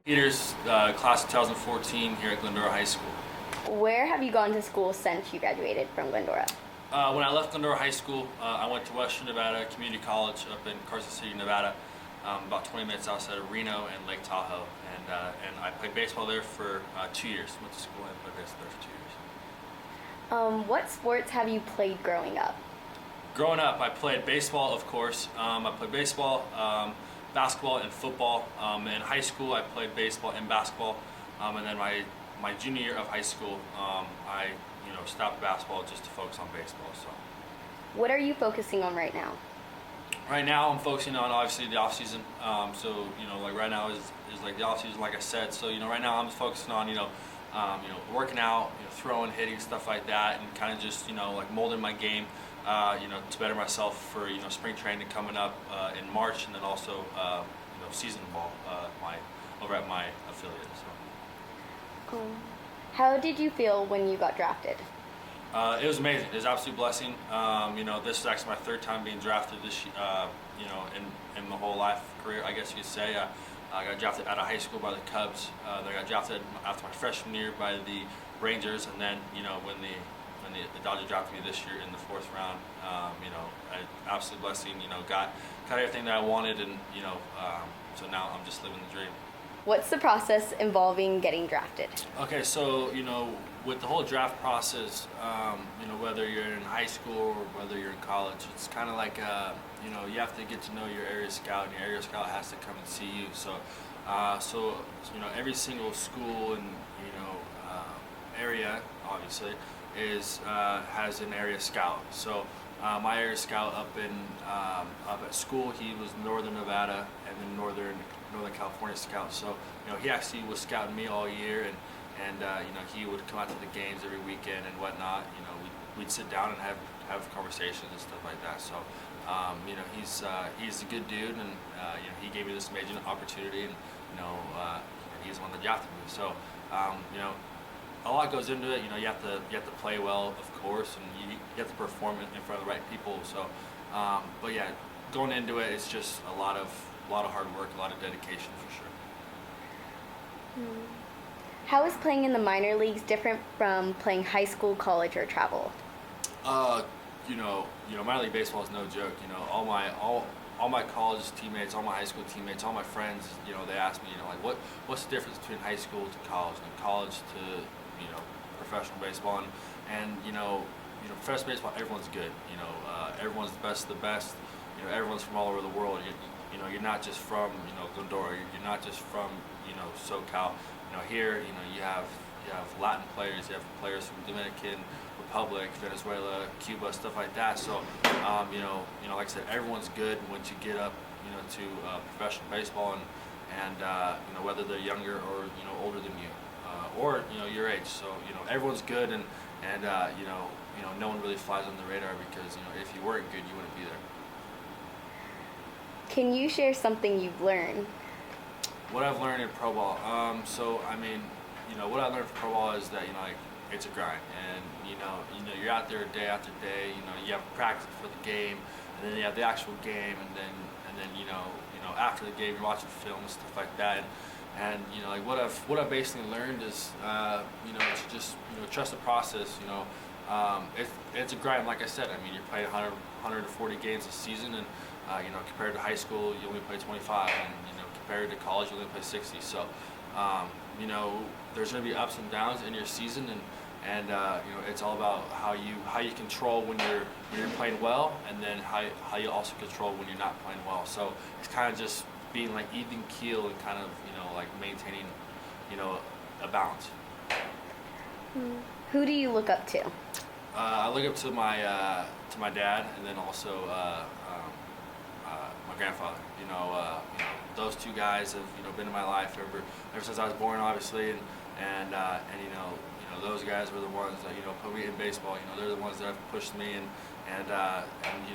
Peter's class of 2014 here at Glendora High School. Where have you gone to school since you graduated from Glendora? When I left Glendora High School, I went to Western Nevada Community College up in Carson City, Nevada, about 20 minutes outside of Reno and Lake Tahoe. And I played baseball there for 2 years. Went to school and played baseball there for 2 years. What sports have you played growing up? Growing up, I played baseball, of course. I played baseball, basketball, and football. In high school, I played baseball and basketball. And then my junior year of high school, I stopped basketball just to focus on baseball. So, What are you focusing on right now? right now I'm focusing on obviously the off season. Like right now is like the off season, like I said. So right now I'm focusing on working out, throwing, hitting, stuff like that, and kind of just like molding my game, to better myself for spring training coming up in March, and then also season ball over at my affiliate. So. How did you feel when you got drafted? It was amazing. It was an absolute blessing. This is actually my third time being drafted this, in my whole life career, I guess you could say. I got drafted out of high school by the Cubs. Then I got drafted after my freshman year by the Rangers, and then when the Dodgers drafted me this year in the fourth round, an absolute blessing. Got everything that I wanted, and so now I'm just living the dream. What's the process involving getting drafted? Okay, so with the whole draft process, whether you're in high school or whether you're in college, it's kind of like you have to get to know your area scout, and your area scout has to come and see you. So, every single school and area obviously has an area scout. So my area scout up at school, he was Northern Nevada and then Northern California scout. So he actually was scouting me all year, and he would come out to the games every weekend and whatnot. We'd sit down and have conversations and stuff like that. So he's a good dude, and he gave me this amazing opportunity, and he's the one that drafted me. So a lot goes into it. You have to play well, of course, and you have to perform in front of the right people. So but yeah, going into it, it's just a lot of hard work, a lot of dedication for sure. How is playing in the minor leagues different from playing high school, college, or travel? Minor league baseball is no joke. All my college teammates, all my high school teammates, all my friends, they ask me, what's the difference between high school to college, and college to professional baseball, and professional baseball, everyone's good. Everyone's the best of the best. Everyone's from all over the world. You're not just from Glendora. You're not just from SoCal. Here you have Latin players. You have players from Dominican Republic, Venezuela, Cuba, stuff like that. So like I said, everyone's good once you get up to professional baseball, and whether they're younger or older than you, or your age. So everyone's good, and no one really flies on the radar, because if you weren't good, you wouldn't be there. Can you share something you've learned? What I've learned in pro ball, what I learned from pro ball is that it's a grind, and you're out there day after day. You have practice for the game, and then you have the actual game, and then after the game you're watching film and stuff like that. And what I've basically learned is to just trust the process. It's a grind, like I said. You're playing 140 games a season, and compared to high school, you only play 25, and compared to college, you only play 60. So there's going to be ups and downs in your season, and it's all about how you control when you're playing well, and then how you also control when you're not playing well. So it's kind of just being like even keel, and kind of like maintaining a balance. Who do you look up to? I look up to my dad, and then also my grandfather. Those two guys have been in my life ever since I was born, obviously, and those guys were the ones that put me in baseball. They're the ones that have pushed me, and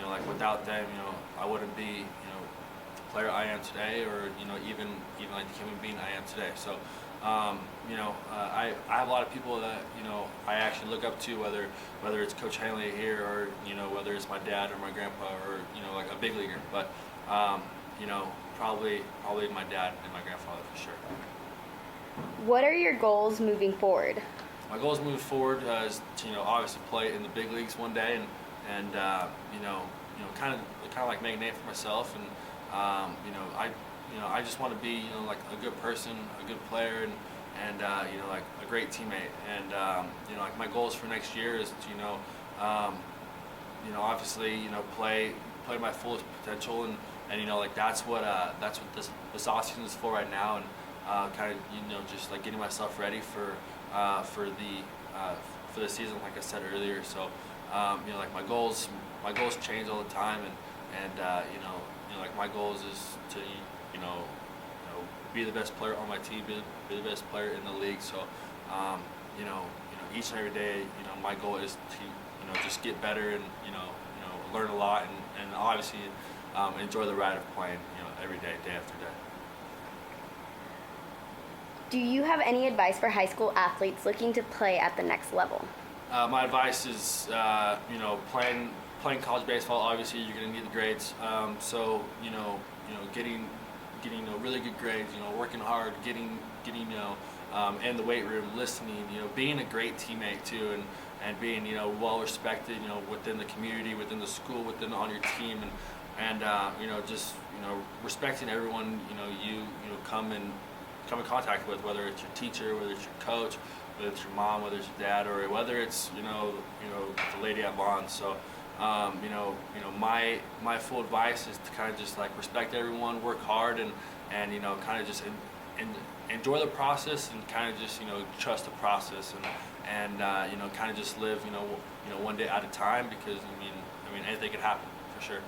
like without them, I wouldn't be the player I am today, or even like the human being I am today. So I have a lot of people that I actually look up to, whether it's Coach Hanley here, or whether it's my dad or my grandpa, or like a big leaguer. But probably my dad and my grandfather for sure. What are your goals moving forward? My goals moving forward is to obviously play in the big leagues one day, and kind of like make a name for myself, and I just want to be like a good person, a good player, and like a great teammate, and like my goals for next year is to obviously play my fullest potential, and like that's what this offseason is for right now, and kind of just like getting myself ready for the season, like I said earlier. So like my goals change all the time, and like my goals is to be the best player on my team, be the best player in the league. So each and every day, my goal is to just get better, and learn a lot, and obviously enjoy the ride of playing every day, day after day. Do you have any advice for high school athletes looking to play at the next level? My advice is, playing college baseball. Obviously, you're going to need the grades. So, getting really good grades. Working hard, getting in the weight room, listening. Being a great teammate too, and being well respected. Within the community, within the school, on your team, and just respecting everyone. You come in contact with, whether it's your teacher, whether it's your coach, whether it's your mom, whether it's your dad, or whether it's the lady at Bond. So my full advice is to kind of just like respect everyone, work hard, and kind of just enjoy the process, and kind of just trust the process, and kind of just live one day at a time, because I mean anything could happen for sure.